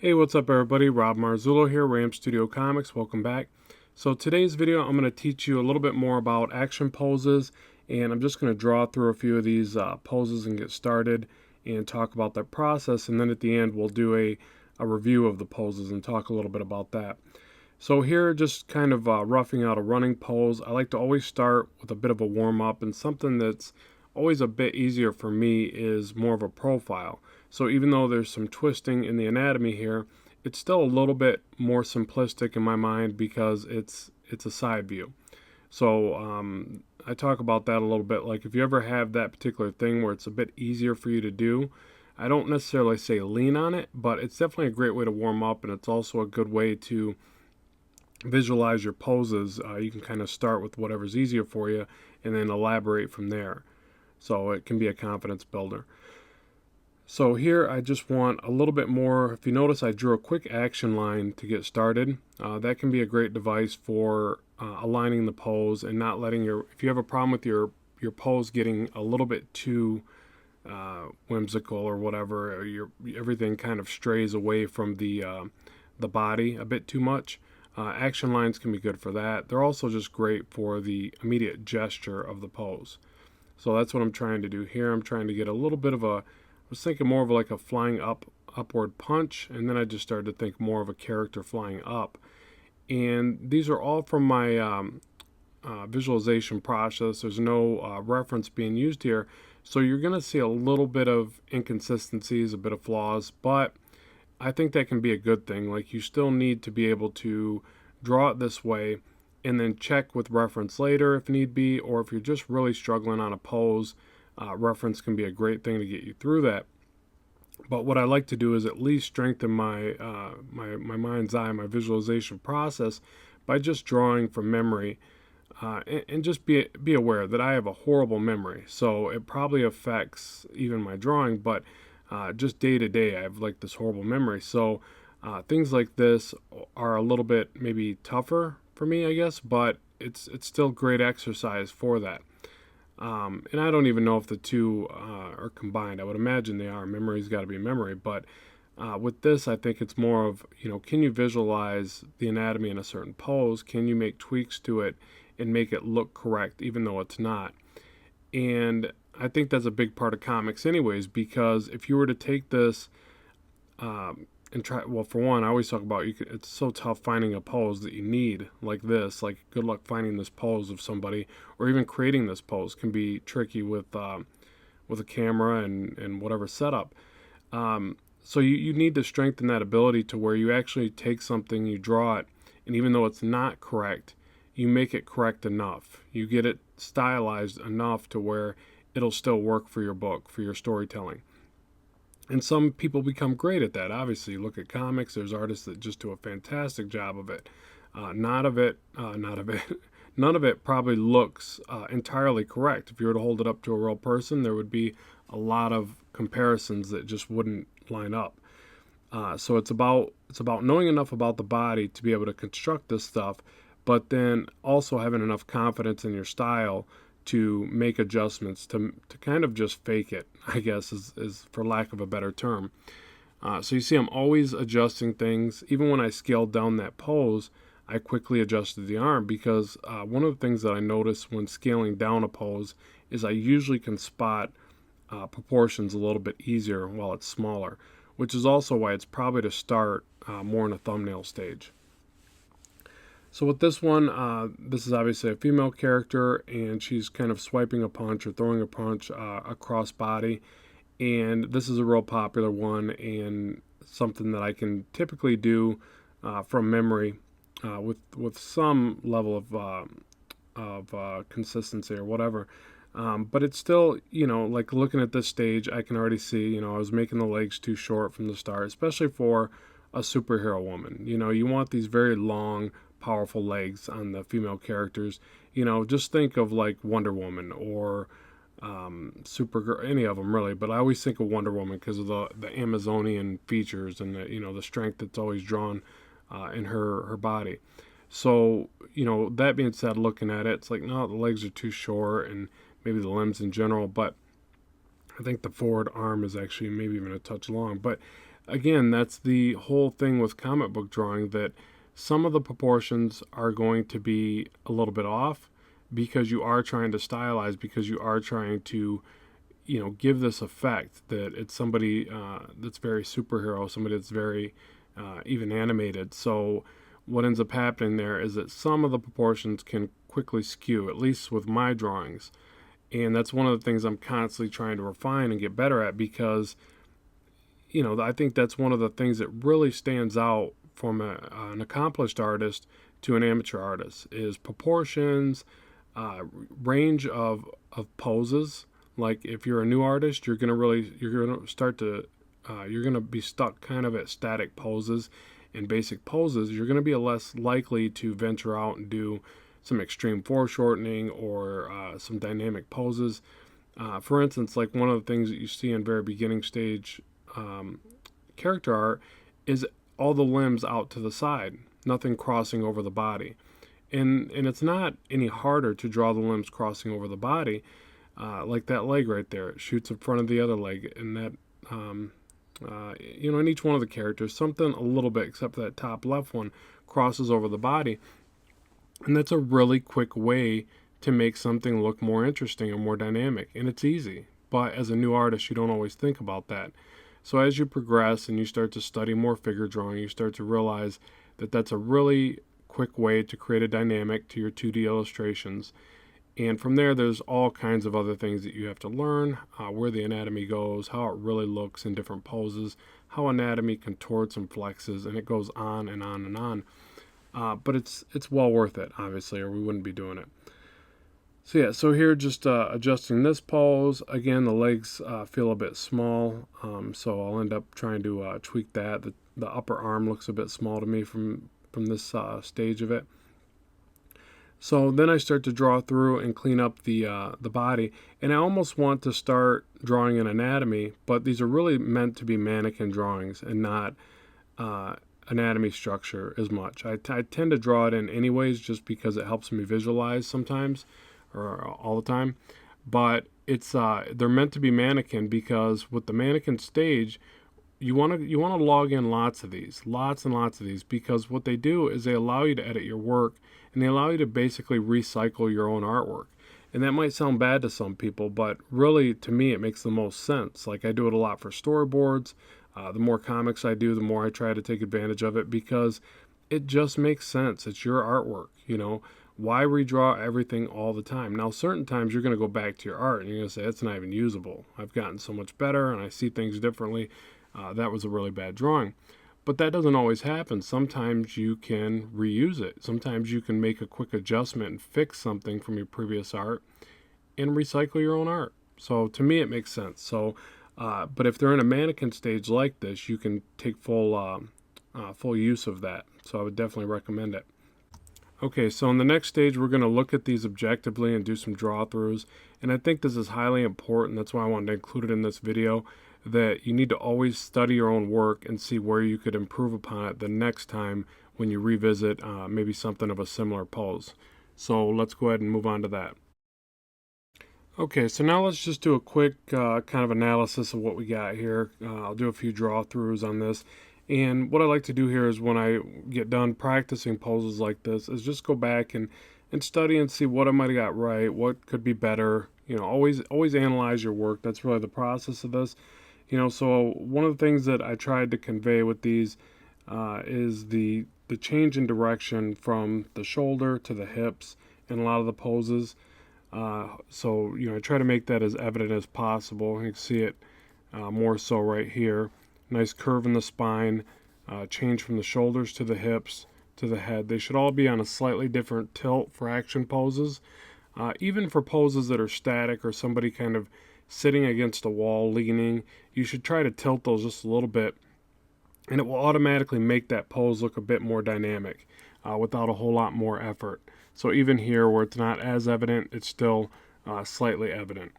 Hey, what's up everybody? Rob Marzullo here, Ram Studio Comics. Welcome back. So today's video, I'm going to teach you a little bit more about action poses, and I'm just going to draw through a few of these poses and get started and talk about that process, and then at the end we'll do a review of the poses and talk a little bit about that. So here, just kind of roughing out a running pose, I like to always start with a bit of a warm-up, and something that's always a bit easier for me is more of a profile. So even though there's some twisting in the anatomy here, it's still a little bit more simplistic in my mind because it's a side view. So I talk about that a little bit. Like if you ever have that particular thing where it's a bit easier for you to do, I don't necessarily say lean on it, but it's definitely a great way to warm up, and it's also a good way to visualize your poses. You can kind of start with whatever's easier for you and then elaborate from there. So it can be a confidence builder. So here I just want a little bit more. If you notice, I drew a quick action line to get started. That can be a great device for aligning the pose and not letting if you have a problem with your pose getting a little bit too whimsical or whatever, or everything kind of strays away from the body a bit too much. Action lines can be good for that. They're also just great for the immediate gesture of the pose. So that's what I'm trying to do here. I'm trying to get a little bit of I was thinking more of like a flying upward punch, and then I just started to think more of a character flying up. And these are all from my visualization process. There's no reference being used here. So you're going to see a little bit of inconsistencies, a bit of flaws, but I think that can be a good thing. Like, you still need to be able to draw it this way and then check with reference later if need be, or if you're just really struggling on a pose, reference can be a great thing to get you through that. But what I like to do is at least strengthen my mind's eye, my visualization process, by just drawing from memory, and just be aware that I have a horrible memory. So it probably affects even my drawing, but just day to day I have like this horrible memory. So things like this are a little bit maybe tougher for me, I guess, but it's still great exercise for that. And I don't even know if the two are combined. I would imagine they are. Memory's got to be memory, but with this, I think it's more of, can you visualize the anatomy in a certain pose? Can you make tweaks to it and make it look correct, even though it's not? And I think that's a big part of comics anyways, because if you were to take this and try, well, for one, I always talk about it's so tough finding a pose that you need like this. Like, good luck finding this pose of somebody, or even creating this pose can be tricky with a camera and whatever setup. So you need to strengthen that ability to where you actually take something, you draw it, and even though it's not correct, you make it correct enough. You get it stylized enough to where it'll still work for your book, for your storytelling. And some people become great at that. Obviously, you look at comics, there's artists that just do a fantastic job of it. None of it probably looks entirely correct. If you were to hold it up to a real person, there would be a lot of comparisons that just wouldn't line up. So it's about knowing enough about the body to be able to construct this stuff, but then also having enough confidence in your style to make adjustments, to kind of just fake it, I guess, is for lack of a better term. So you see, I'm always adjusting things. Even when I scaled down that pose, I quickly adjusted the arm, because one of the things that I notice when scaling down a pose is I usually can spot proportions a little bit easier while it's smaller, which is also why it's probably to start more in a thumbnail stage. So with this one, this is obviously a female character, and she's kind of swiping a punch or throwing a punch across body. And this is a real popular one, and something that I can typically do from memory with some level of consistency or whatever. But it's still, like looking at this stage, I can already see, I was making the legs too short from the start, especially for a superhero woman. You want these very long, powerful legs on the female characters. Just think of like Wonder Woman or Supergirl, any of them really, but I always think of Wonder Woman because of the Amazonian features and the strength that's always drawn in her body. So that being said, looking at it, it's like, no, the legs are too short, and maybe the limbs in general, but I think the forward arm is actually maybe even a touch long. But again, that's the whole thing with comic book drawing, that some of the proportions are going to be a little bit off because you are trying to stylize, because you are trying to, give this effect that it's somebody that's very superhero, somebody that's very even animated. So what ends up happening there is that some of the proportions can quickly skew, at least with my drawings. And that's one of the things I'm constantly trying to refine and get better at, because I think that's one of the things that really stands out from an accomplished artist to an amateur artist is proportions, range of poses. Like if you're a new artist, you're gonna be stuck kind of at static poses and basic poses. You're gonna be less likely to venture out and do some extreme foreshortening or some dynamic poses. For instance, like one of the things that you see in very beginning stage character art is all the limbs out to the side, nothing crossing over the body. And it's not any harder to draw the limbs crossing over the body, like that leg right there. It shoots in front of the other leg, and that, in each one of the characters, something a little bit, except that top left one, crosses over the body. And that's a really quick way to make something look more interesting or more dynamic. And it's easy. But as a new artist, you don't always think about that. So as you progress and you start to study more figure drawing, you start to realize that that's a really quick way to create a dynamic to your 2D illustrations. And from there, there's all kinds of other things that you have to learn, where the anatomy goes, how it really looks in different poses, how anatomy contorts and flexes, and it goes on and on and on. But it's well worth it, obviously, or we wouldn't be doing it. So yeah, so here just adjusting this pose. Again, the legs feel a bit small, so I'll end up trying to tweak that. The upper arm looks a bit small to me from this stage of it. So then I start to draw through and clean up the body, and I almost want to start drawing an anatomy, but these are really meant to be mannequin drawings and not anatomy structure as much. I tend to draw it in anyways just because it helps me visualize sometimes, or all the time, but it's they're meant to be mannequin, because with the mannequin stage, you want to log in lots and lots of these, because what they do is they allow you to edit your work, and they allow you to basically recycle your own artwork. And that might sound bad to some people, but really to me it makes the most sense. Like I do it a lot for storyboards. The more comics I do, the more I try to take advantage of it, because it just makes sense. It's your artwork, Why redraw everything all the time? Now, certain times you're going to go back to your art and you're going to say, it's not even usable. I've gotten so much better and I see things differently. That was a really bad drawing. But that doesn't always happen. Sometimes you can reuse it. Sometimes you can make a quick adjustment and fix something from your previous art and recycle your own art. So to me, it makes sense. So, but if they're in a mannequin stage like this, you can take full use of that. So I would definitely recommend it. Okay, so in the next stage, we're going to look at these objectively and do some draw-throughs. And I think this is highly important. That's why I wanted to include it in this video, that you need to always study your own work and see where you could improve upon it the next time when you revisit maybe something of a similar pose. So let's go ahead and move on to that. Okay, so now let's just do a quick kind of analysis of what we got here. I'll do a few draw-throughs on this. And what I like to do here is when I get done practicing poses like this is just go back and study and see what I might have got right, what could be better. Always analyze your work. That's really the process of this. So one of the things that I tried to convey with these is the change in direction from the shoulder to the hips in a lot of the poses. So I try to make that as evident as possible. You can see it more so right here. Nice curve in the spine, change from the shoulders to the hips to the head. They should all be on a slightly different tilt for action poses. Even for poses that are static or somebody kind of sitting against a wall leaning, you should try to tilt those just a little bit, and it will automatically make that pose look a bit more dynamic without a whole lot more effort. So even here where it's not as evident, it's still slightly evident.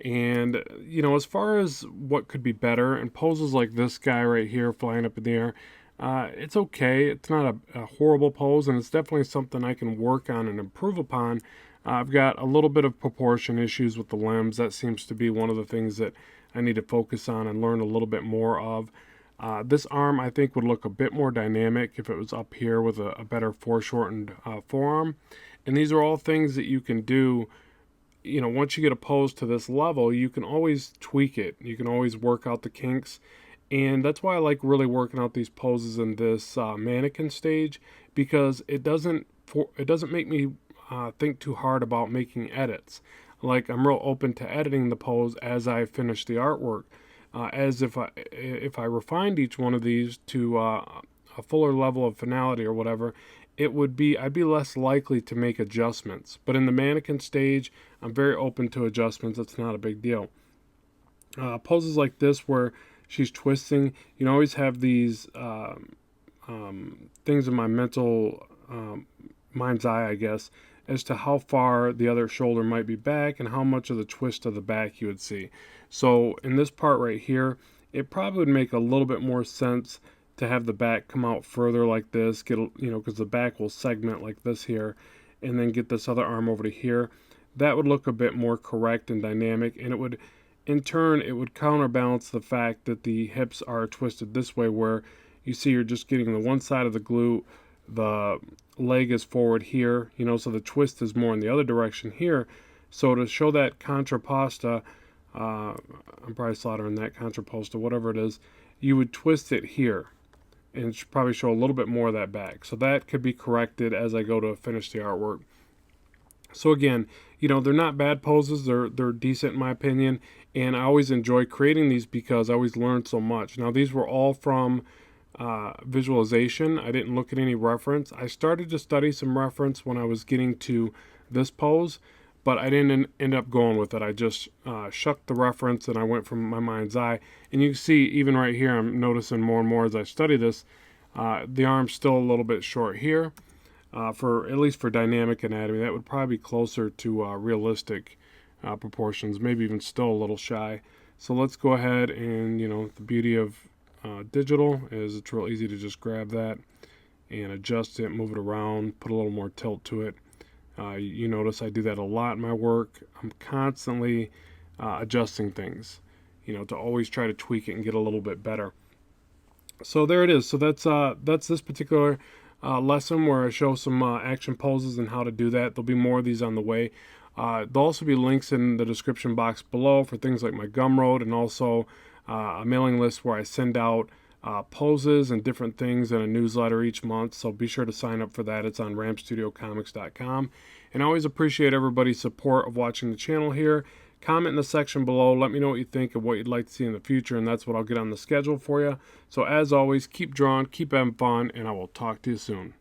And as far as what could be better, and poses like this guy right here flying up in the air, it's okay. It's not a horrible pose, and it's definitely something I can work on and improve upon. I've got a little bit of proportion issues with the limbs. That seems to be one of the things that I need to focus on and learn a little bit more of. This arm I think would look a bit more dynamic if it was up here with a better foreshortened forearm. And these are all things that you can do. Once you get a pose to this level, you can always tweak it. You can always work out the kinks. And that's why I like really working out these poses in this mannequin stage, because it doesn't make me think too hard about making edits. Like, I'm real open to editing the pose as I finish the artwork. As if I refined each one of these to a fuller level of finality or whatever, I'd be less likely to make adjustments. But in the mannequin stage, I'm very open to adjustments. It's not a big deal. Poses like this where she's twisting, you know, always have these things in my mental mind's eye, I guess, as to how far the other shoulder might be back and how much of the twist of the back you would see. So in this part right here, it probably would make a little bit more sense to have the back come out further like this, because the back will segment like this here, and then get this other arm over to here. That would look a bit more correct and dynamic, and in turn, it would counterbalance the fact that the hips are twisted this way, where you see you're just getting the one side of the glute, the leg is forward here, so the twist is more in the other direction here. So to show that contrapposta, I'm probably slaughtering that contrapposta, whatever it is, you would twist it here and probably show a little bit more of that back. So that could be corrected as I go to finish the artwork. So again, they're not bad poses. They're decent in my opinion, and I always enjoy creating these because I always learn so much. Now these were all from visualization. I didn't look at any reference. I started to study some reference when I was getting to this pose, but I didn't end up going with it. I just shucked the reference and I went from my mind's eye. And you can see even right here, I'm noticing more and more as I study this, the arm's still a little bit short here. At least for dynamic anatomy, that would probably be closer to realistic proportions, maybe even still a little shy. So let's go ahead and, the beauty of digital is it's real easy to just grab that and adjust it, move it around, put a little more tilt to it. You notice I do that a lot in my work. I'm constantly adjusting things, to always try to tweak it and get a little bit better. So there it is. So that's this particular lesson where I show some action poses and how to do that. There'll be more of these on the way. There'll also be links in the description box below for things like my Gumroad, and also a mailing list where I send out poses and different things in a newsletter each month. So be sure to sign up for that. It's on ramstudiocomics.com. And I always appreciate everybody's support of watching the channel here. Comment in the section below. Let me know what you think of what you'd like to see in the future, and that's what I'll get on the schedule for you. So as always, keep drawing, keep having fun, and I will talk to you soon.